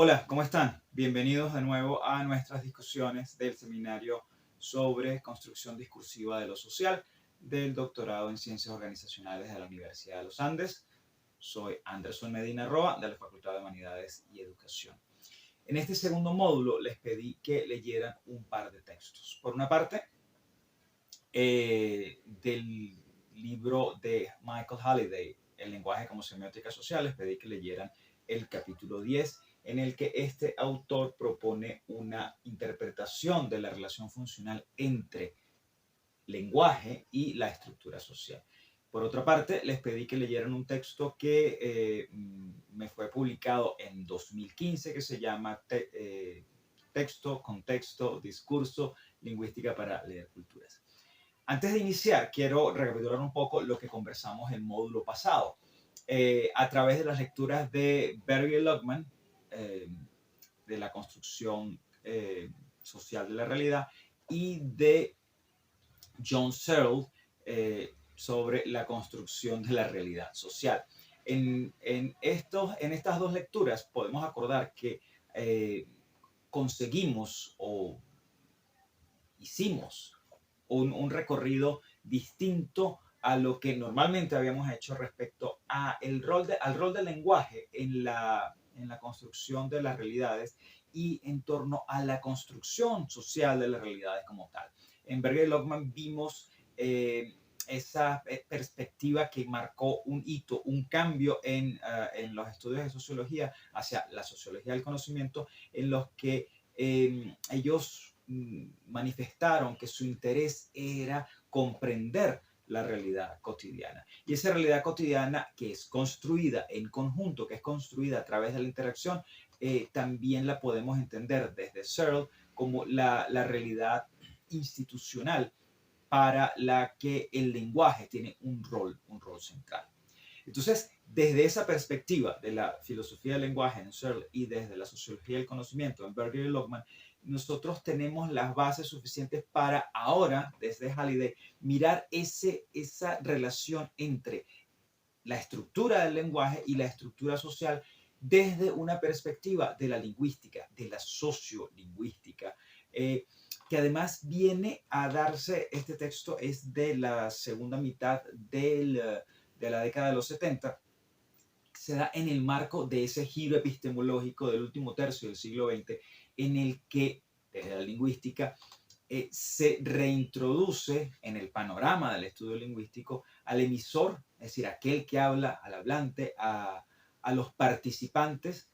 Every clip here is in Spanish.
Hola, ¿cómo están? Bienvenidos de nuevo a nuestras discusiones del seminario sobre construcción discursiva de lo social del doctorado en Ciencias Organizacionales de la Universidad de los Andes. Soy Anderson Medina Roa, de la Facultad de Humanidades y Educación. En este segundo módulo les pedí que leyeran un par de textos. Por una parte, del libro de Michael Halliday, El lenguaje como semiótica social, les pedí que leyeran el capítulo 10, en el que este autor propone una interpretación de la relación funcional entre lenguaje y la estructura social. Por otra parte, les pedí que leyeran un texto que me fue publicado en 2015, que se llama Texto, Contexto, Discurso, Lingüística para leer culturas. Antes de iniciar, quiero recapitular un poco lo que conversamos en el módulo pasado. A través de las lecturas de Barry Luckman, eh, de la construcción social de la realidad, y de John Searle, sobre la construcción de la realidad social. En estas dos lecturas podemos acordar que conseguimos o hicimos un recorrido distinto a lo que normalmente habíamos hecho respecto al rol del lenguaje en la construcción de las realidades y en torno a la construcción social de las realidades como tal. En Berger y Lockman vimos esa perspectiva que marcó un hito, un cambio en los estudios de sociología hacia la sociología del conocimiento, en los que ellos manifestaron que su interés era comprender la realidad cotidiana. Y esa realidad cotidiana que es construida en conjunto, que es construida a través de la interacción, también la podemos entender desde Searle como la realidad institucional para la que el lenguaje tiene un rol central. Entonces, desde esa perspectiva de la filosofía del lenguaje en Searle y desde la sociología del conocimiento en Berger y Lockman, nosotros tenemos las bases suficientes para ahora, desde Halliday, mirar esa relación entre la estructura del lenguaje y la estructura social desde una perspectiva de la lingüística, de la sociolingüística, que además viene a darse, este texto es de la segunda mitad de la década de los 70, se da en el marco de ese giro epistemológico del último tercio del siglo XX, en el que, desde la lingüística, se reintroduce en el panorama del estudio lingüístico al emisor, es decir, aquel que habla, al hablante, a los participantes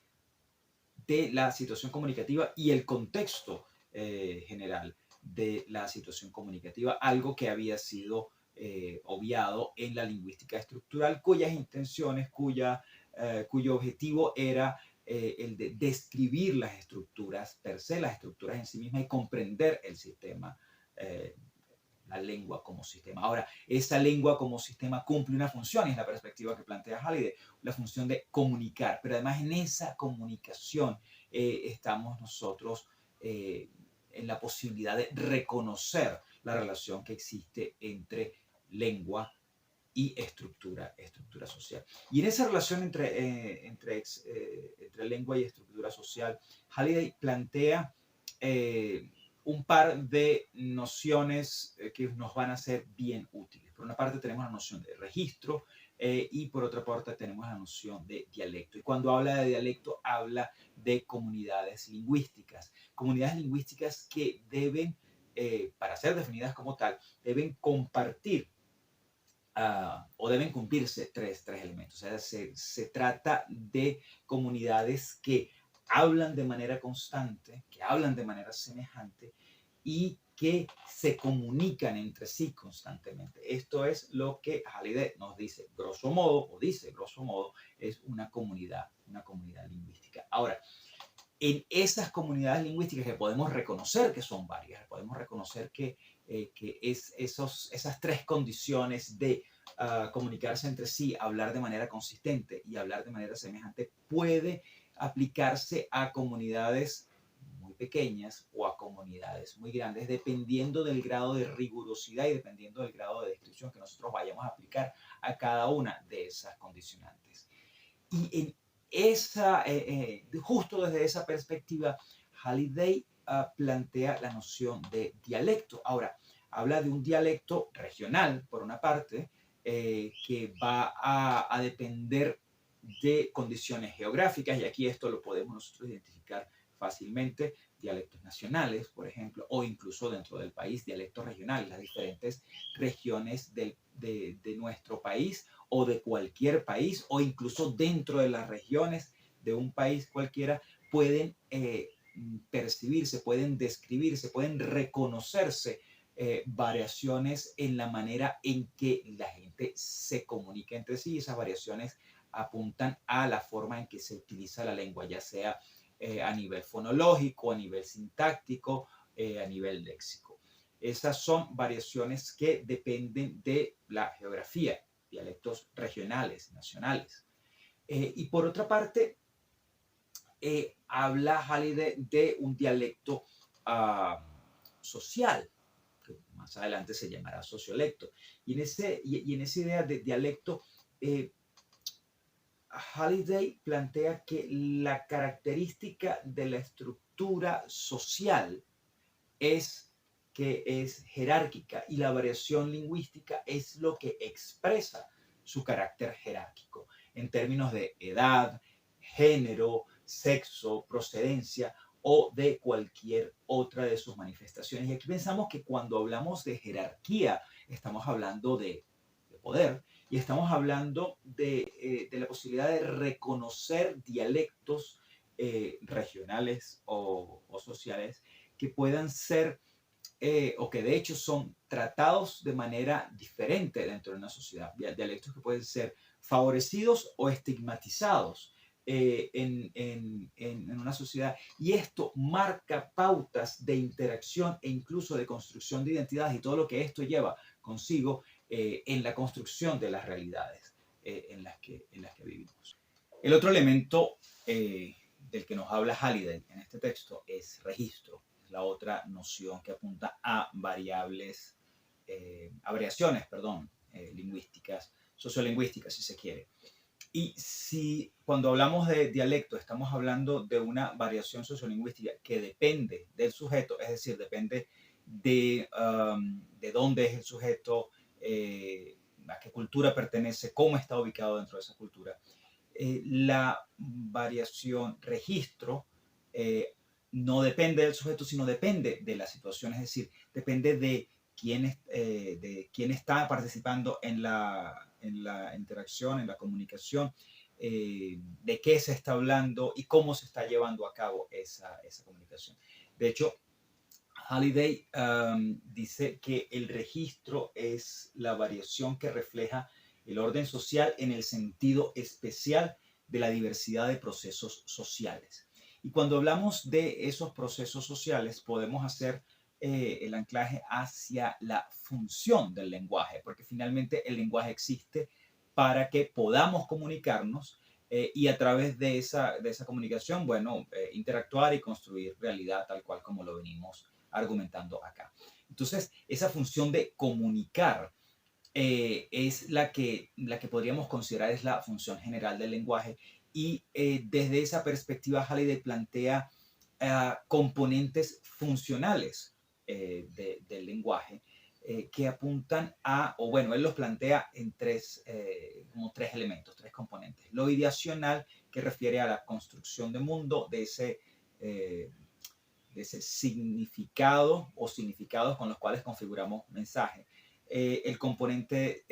de la situación comunicativa y el contexto general de la situación comunicativa, algo que había sido obviado en la lingüística estructural, cuyas intenciones, cuyo objetivo era el de describir las estructuras per se, las estructuras en sí mismas y comprender el sistema, la lengua como sistema. Ahora, esa lengua como sistema cumple una función, y es la perspectiva que plantea Halliday, la función de comunicar, pero además en esa comunicación estamos nosotros en la posibilidad de reconocer la relación que existe entre lengua y estructura social. Y en esa relación entre lengua y estructura social, Halliday plantea un par de nociones que nos van a ser bien útiles. Por una parte tenemos la noción de registro y por otra parte tenemos la noción de dialecto. Y cuando habla de dialecto, habla de comunidades lingüísticas que deben, para ser definidas como tal, deben compartir o deben cumplirse tres elementos. O sea, se trata de comunidades que hablan de manera constante, que hablan de manera semejante y que se comunican entre sí constantemente. Esto es lo que Halliday nos dice, grosso modo, o dice grosso modo, es una comunidad lingüística. Ahora, en esas comunidades lingüísticas que podemos reconocer que son varias, podemos reconocer que esas tres condiciones de comunicarse entre sí, hablar de manera consistente y hablar de manera semejante, puede aplicarse a comunidades muy pequeñas o a comunidades muy grandes, dependiendo del grado de rigurosidad y dependiendo del grado de descripción que nosotros vayamos a aplicar a cada una de esas condicionantes. Y en justo desde esa perspectiva, Halliday plantea la noción de dialecto. Ahora, habla de un dialecto regional, por una parte, que va a depender de condiciones geográficas, y aquí esto lo podemos nosotros identificar fácilmente, dialectos nacionales, por ejemplo, o incluso dentro del país, dialectos regionales, las diferentes regiones de nuestro país o de cualquier país, o incluso dentro de las regiones de un país cualquiera, pueden percibirse, pueden describirse, pueden reconocerse variaciones en la manera en que la gente se comunica entre sí. Esas variaciones apuntan a la forma en que se utiliza la lengua, ya sea a nivel fonológico, a nivel sintáctico, a nivel léxico. Esas son variaciones que dependen de la geografía, dialectos regionales, nacionales. Y por otra parte, habla Halliday de un dialecto social, que más adelante se llamará sociolecto. Y en esa idea de dialecto, Halliday plantea que la característica de la estructura social es que es jerárquica, y la variación lingüística es lo que expresa su carácter jerárquico en términos de edad, género, sexo, procedencia o de cualquier otra de sus manifestaciones. Y aquí pensamos que cuando hablamos de jerarquía estamos hablando de poder, y estamos hablando de la posibilidad de reconocer dialectos regionales o sociales que puedan ser o que de hecho son tratados de manera diferente dentro de una sociedad. Dialectos que pueden ser favorecidos o estigmatizados en una sociedad. Y esto marca pautas de interacción e incluso de construcción de identidades y todo lo que esto lleva consigo en la construcción de las realidades en las que vivimos. El otro elemento del que nos habla Halliday en este texto es registro. Es la otra noción que apunta a variables, a variaciones, lingüísticas, sociolingüísticas, si se quiere. Y si cuando hablamos de dialecto estamos hablando de una variación sociolingüística que depende del sujeto, es decir, depende de dónde es el sujeto, a qué cultura pertenece, cómo está ubicado dentro de esa cultura. La variación registro no depende del sujeto, sino depende de la situación, es decir, depende de quién está participando en la interacción, en la comunicación, de qué se está hablando y cómo se está llevando a cabo esa comunicación. De hecho, Halliday dice que el registro es la variación que refleja el orden social en el sentido especial de la diversidad de procesos sociales. Y cuando hablamos de esos procesos sociales, podemos hacer el anclaje hacia la función del lenguaje, porque finalmente el lenguaje existe para que podamos comunicarnos y a través de esa comunicación, interactuar y construir realidad tal cual como lo venimos argumentando acá. Entonces, esa función de comunicar es la que podríamos considerar es la función general del lenguaje, y desde esa perspectiva Halliday plantea componentes funcionales del lenguaje que apuntan a, o bueno, él los plantea en como tres elementos, tres componentes. Lo ideacional, que refiere a la construcción de mundo, de ese significado o significados con los cuales configuramos mensaje. El componente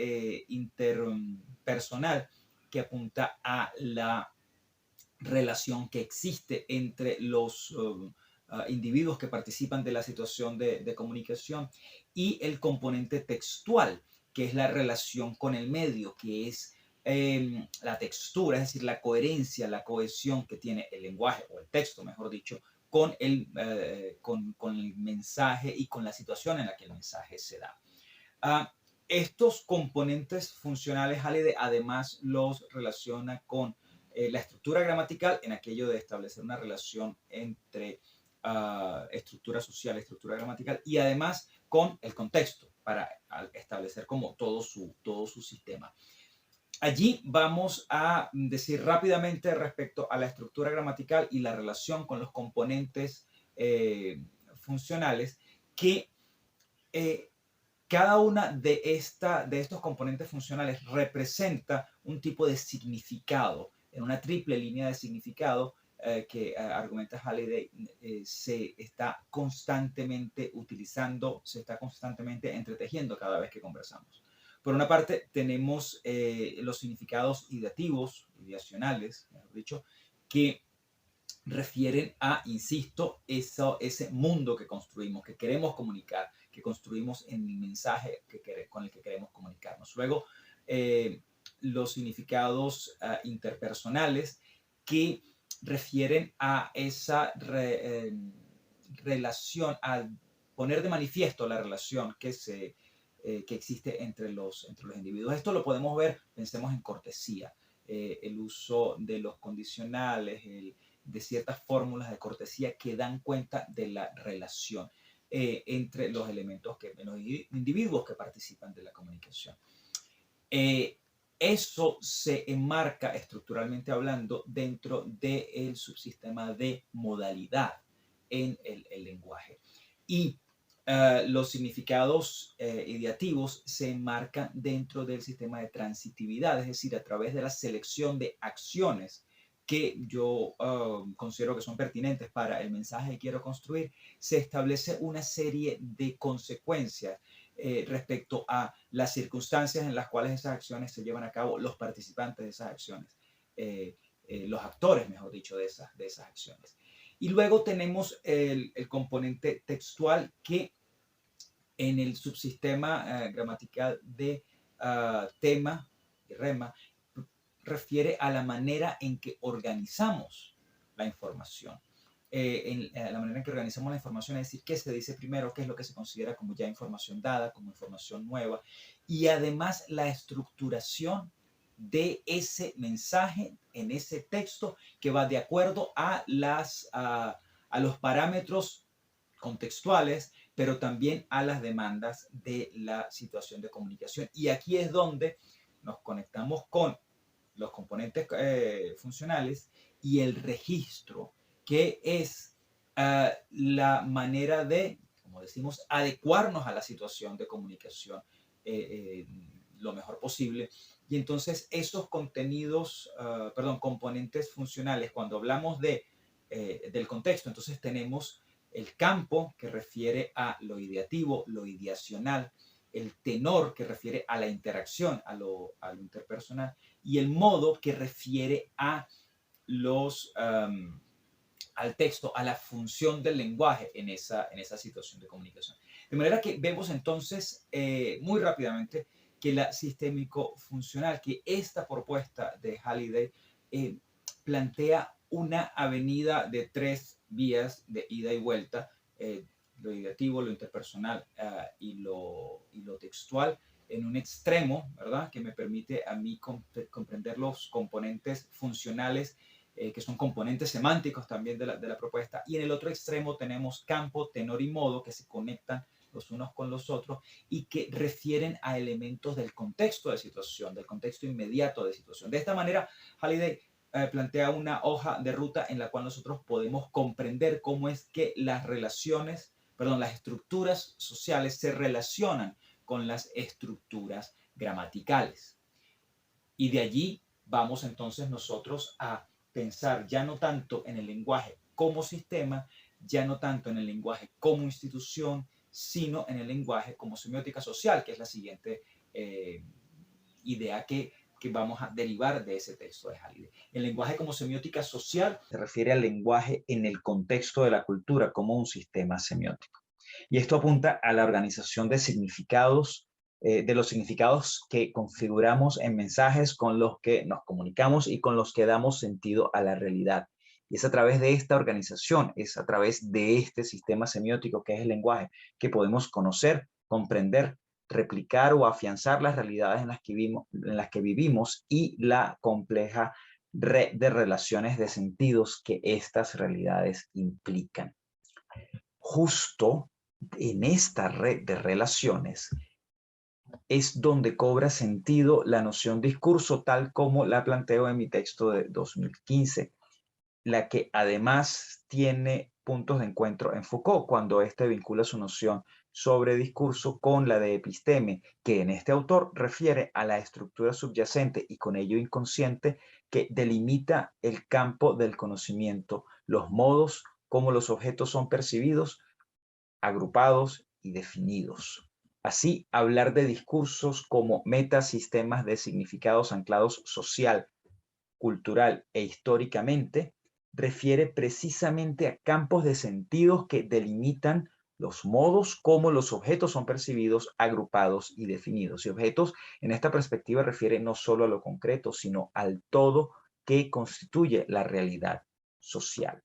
interpersonal, que apunta a la relación que existe entre los individuos que participan de la situación de comunicación, y el componente textual, que es la relación con el medio, que es la textura, es decir, la coherencia, la cohesión que tiene el lenguaje, o el texto, mejor dicho, con el mensaje y con la situación en la que el mensaje se da. Estos componentes funcionales, Halliday además los relaciona con la estructura gramatical, en aquello de establecer una relación entre estructura social, estructura gramatical, y además con el contexto, para establecer como todo su sistema. Allí vamos a decir rápidamente respecto a la estructura gramatical y la relación con los componentes funcionales, que eh, cada una de estos componentes funcionales representa un tipo de significado, en una triple línea de significado que argumenta Halliday, se está constantemente utilizando, se está constantemente entretejiendo cada vez que conversamos. Por una parte, tenemos los significados ideativos, ideacionales, mejor dicho, que refieren a, insisto, ese mundo que construimos, que queremos comunicar, que construimos en el mensaje con el que queremos comunicarnos. Luego, los significados interpersonales que refieren a esa relación, a poner de manifiesto la relación que existe entre los individuos. Esto lo podemos ver, pensemos en cortesía, el uso de los condicionales, de ciertas fórmulas de cortesía que dan cuenta de la relación entre los elementos, los individuos que participan de la comunicación. Eso se enmarca estructuralmente hablando dentro del subsistema de modalidad en el lenguaje. Y los significados ideativos se enmarcan dentro del sistema de transitividad, es decir, a través de la selección de acciones que yo considero que son pertinentes para el mensaje que quiero construir, se establece una serie de consecuencias respecto a las circunstancias en las cuales esas acciones se llevan a cabo, los participantes de esas acciones, los actores, mejor dicho, de esas acciones. Y luego tenemos el componente textual que en el subsistema gramatical de tema y rema refiere a la manera en que organizamos la información. La manera en que organizamos la información, es decir, qué se dice primero, qué es lo que se considera como ya información dada, como información nueva, y además la estructuración de ese mensaje en ese texto que va de acuerdo a los parámetros contextuales, pero también a las demandas de la situación de comunicación. Y aquí es donde nos conectamos con los componentes funcionales y el registro, que es la manera de, como decimos, adecuarnos a la situación de comunicación lo mejor posible. Y entonces esos componentes funcionales, cuando hablamos del contexto, entonces tenemos el campo, que refiere a lo ideativo, lo ideacional, el tenor, que refiere a la interacción, a lo interpersonal, y el modo, que refiere a al texto, a la función del lenguaje en esa situación de comunicación. De manera que vemos entonces muy rápidamente que la sistémico-funcional, que esta propuesta de Halliday plantea una avenida de tres vías de ida y vuelta, lo ideativo, lo interpersonal y lo textual, en un extremo, ¿verdad?, que me permite a mí comprender los componentes funcionales, que son componentes semánticos también de la propuesta, y en el otro extremo tenemos campo, tenor y modo, que se conectan los unos con los otros y que refieren a elementos del contexto de situación, del contexto inmediato de situación. De esta manera, Halliday plantea una hoja de ruta en la cual nosotros podemos comprender cómo es que las estructuras sociales se relacionan con las estructuras gramaticales. Y de allí vamos entonces nosotros a pensar ya no tanto en el lenguaje como sistema, ya no tanto en el lenguaje como institución, sino en el lenguaje como semiótica social, que es la siguiente idea que vamos a derivar de ese texto de Halliday. El lenguaje como semiótica social se refiere al lenguaje en el contexto de la cultura como un sistema semiótico. Y esto apunta a la organización de significados, de los significados que configuramos en mensajes con los que nos comunicamos y con los que damos sentido a la realidad. Y es a través de esta organización, es a través de este sistema semiótico que es el lenguaje, que podemos conocer, comprender, replicar o afianzar las realidades en las que vivimos y la compleja red de relaciones de sentidos que estas realidades implican. Justo en esta red de relaciones es donde cobra sentido la noción discurso tal como la planteo en mi texto de 2015, la que además tiene puntos de encuentro en Foucault cuando éste vincula su noción sobre discurso con la de episteme, que en este autor refiere a la estructura subyacente y con ello inconsciente que delimita el campo del conocimiento, los modos como los objetos son percibidos, agrupados y definidos. Así, hablar de discursos como metasistemas de significados anclados social, cultural e históricamente refiere precisamente a campos de sentidos que delimitan los modos como los objetos son percibidos, agrupados y definidos. Y objetos en esta perspectiva refiere no solo a lo concreto, sino al todo que constituye la realidad social.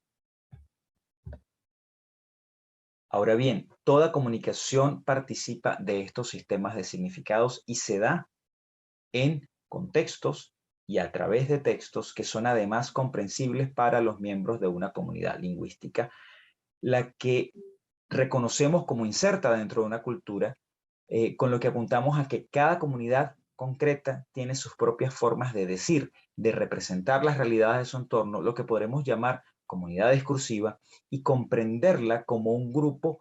Ahora bien, toda comunicación participa de estos sistemas de significados y se da en contextos y a través de textos que son además comprensibles para los miembros de una comunidad lingüística, la que reconocemos como inserta dentro de una cultura, con lo que apuntamos a que cada comunidad concreta tiene sus propias formas de decir, de representar las realidades de su entorno, lo que podremos llamar comunidad discursiva, y comprenderla como un grupo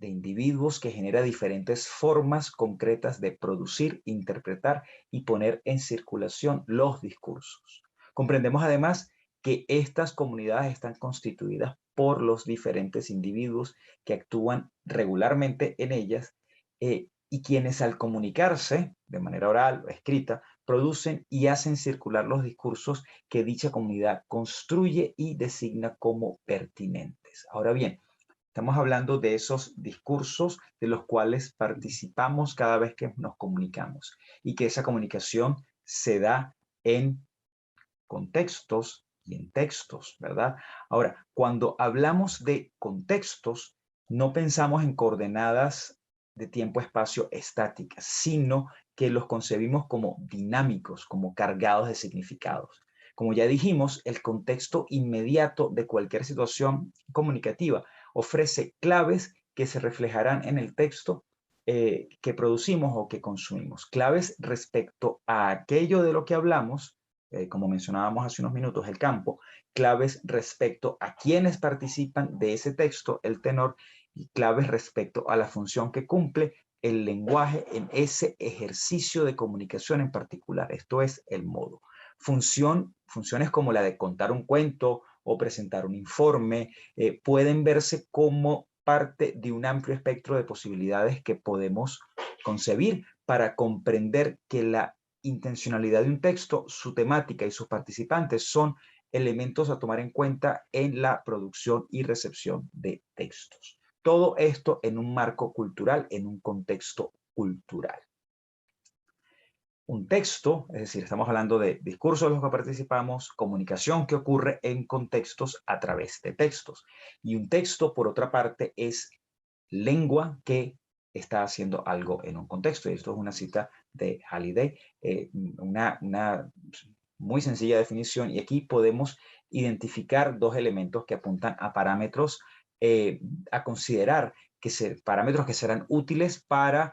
de individuos que genera diferentes formas concretas de producir, interpretar y poner en circulación los discursos. Comprendemos además que estas comunidades están constituidas por los diferentes individuos que actúan regularmente en ellas y quienes al comunicarse de manera oral o escrita producen y hacen circular los discursos que dicha comunidad construye y designa como pertinentes. Ahora bien, estamos hablando de esos discursos de los cuales participamos cada vez que nos comunicamos y que esa comunicación se da en contextos y en textos, ¿verdad? Ahora, cuando hablamos de contextos, no pensamos en coordenadas de tiempo-espacio estáticas, sino que los concebimos como dinámicos, como cargados de significados. Como ya dijimos, el contexto inmediato de cualquier situación comunicativa ofrece claves que se reflejarán en el texto que producimos o que consumimos. Claves respecto a aquello de lo que hablamos, como mencionábamos hace unos minutos, el campo, claves respecto a quienes participan de ese texto, el tenor, y claves respecto a la función que cumple el lenguaje en ese ejercicio de comunicación en particular. Esto es el modo. Funciones como la de contar un cuento o presentar un informe pueden verse como parte de un amplio espectro de posibilidades que podemos concebir para comprender que la intencionalidad de un texto, su temática y sus participantes son elementos a tomar en cuenta en la producción y recepción de textos. Todo esto en un marco cultural, en un contexto cultural. Un texto, es decir, estamos hablando de discursos en los que participamos, comunicación que ocurre en contextos a través de textos. Y un texto, por otra parte, es lengua que está haciendo algo en un contexto. Y esto es una cita de Halliday, una muy sencilla definición. Y aquí podemos identificar dos elementos que apuntan a parámetros a considerar, parámetros que serán útiles para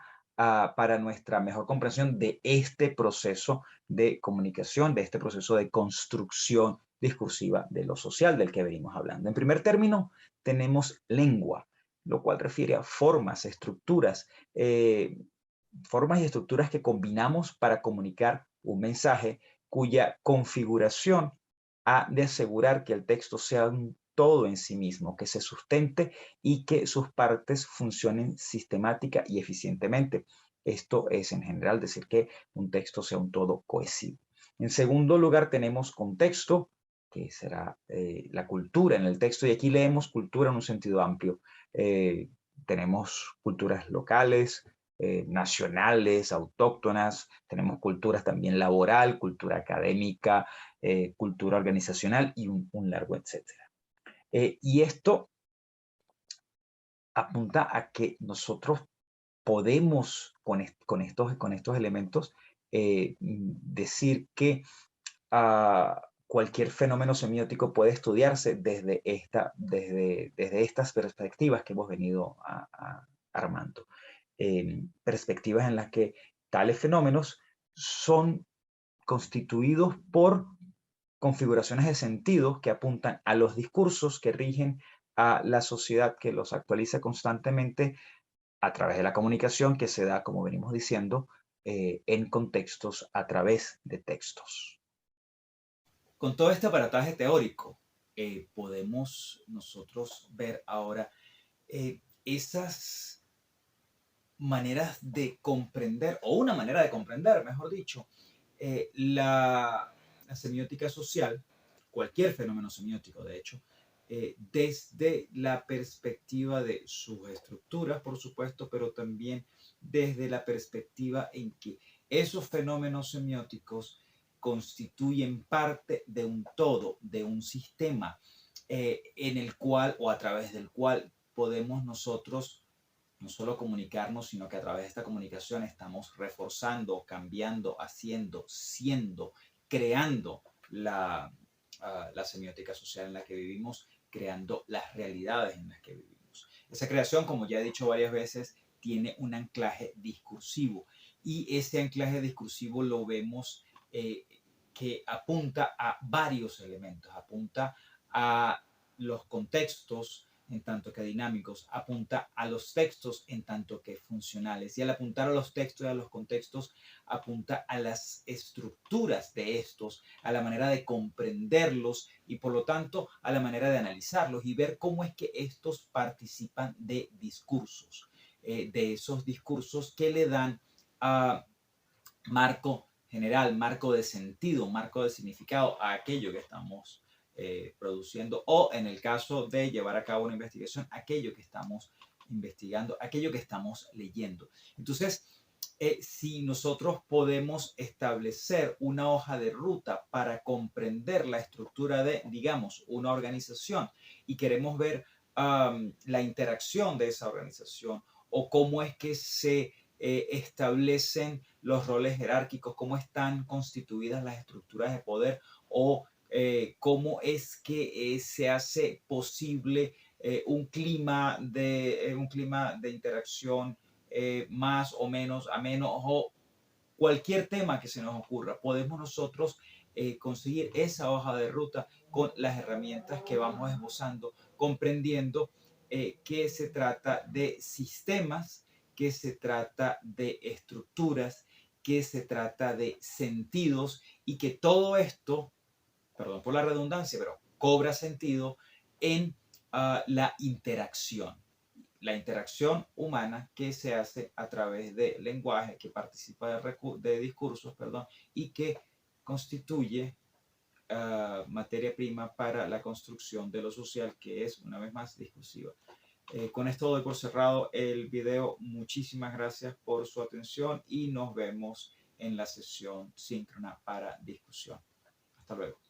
nuestra mejor comprensión de este proceso de comunicación, de este proceso de construcción discursiva de lo social del que venimos hablando. En primer término, tenemos lengua, lo cual refiere a formas, estructuras, formas y estructuras que combinamos para comunicar un mensaje cuya configuración ha de asegurar que el texto sea un todo en sí mismo, que se sustente y que sus partes funcionen sistemática y eficientemente. Esto es en general decir que un texto sea un todo cohesivo. En segundo lugar tenemos contexto, que será la cultura en el texto, y aquí leemos cultura en un sentido amplio. Tenemos culturas locales, nacionales, autóctonas, tenemos culturas también laboral, cultura académica, cultura organizacional y un largo etcétera. Y esto apunta a que nosotros podemos con estos elementos decir que cualquier fenómeno semiótico puede estudiarse desde estas perspectivas que hemos venido armando. Perspectivas en las que Tales fenómenos son constituidos por configuraciones de sentido que apuntan a los discursos que rigen a la sociedad, que los actualiza constantemente a través de la comunicación que se da, como venimos diciendo, en contextos a través de textos. Con todo este aparataje teórico, podemos nosotros ver ahora esas maneras de comprender, o una manera de comprender, mejor dicho, la semiótica social, cualquier fenómeno semiótico, de hecho, desde la perspectiva de sus estructuras, por supuesto, pero también desde la perspectiva en que esos fenómenos semióticos constituyen parte de un todo, de un sistema, en el cual o a través del cual podemos nosotros no solo comunicarnos, sino que a través de esta comunicación estamos reforzando, cambiando, haciendo, siendo, creando la semiótica social en la que vivimos, creando las realidades en las que vivimos. Esa creación, como ya he dicho varias veces, tiene un anclaje discursivo y ese anclaje discursivo lo vemos que apunta a varios elementos, apunta a los contextos, en tanto que dinámicos, apunta a los textos en tanto que funcionales. Y al apuntar a los textos y a los contextos, apunta a las estructuras de estos, a la manera de comprenderlos y por lo tanto a la manera de analizarlos y ver cómo es que estos participan de discursos, de esos discursos que le dan marco general, marco de sentido, marco de significado a aquello que estamos produciendo o en el caso de llevar a cabo una investigación, aquello que estamos investigando, aquello que estamos leyendo. Entonces, si nosotros podemos establecer una hoja de ruta para comprender la estructura de, digamos, una organización y queremos ver la interacción de esa organización o cómo es que se establecen los roles jerárquicos, cómo están constituidas las estructuras de poder o cómo es que se hace posible un clima de interacción más o menos ameno o cualquier tema que se nos ocurra. Podemos nosotros conseguir esa hoja de ruta con las herramientas que vamos esbozando, comprendiendo que se trata de sistemas, que se trata de estructuras, que se trata de sentidos y que todo esto, perdón por la redundancia, pero cobra sentido en la interacción humana que se hace a través de lenguaje, que participa de discursos, perdón, y que constituye materia prima para la construcción de lo social, que es una vez más discursiva. Con esto doy por cerrado el video. Muchísimas gracias por su atención y nos vemos en la sesión síncrona para discusión. Hasta luego.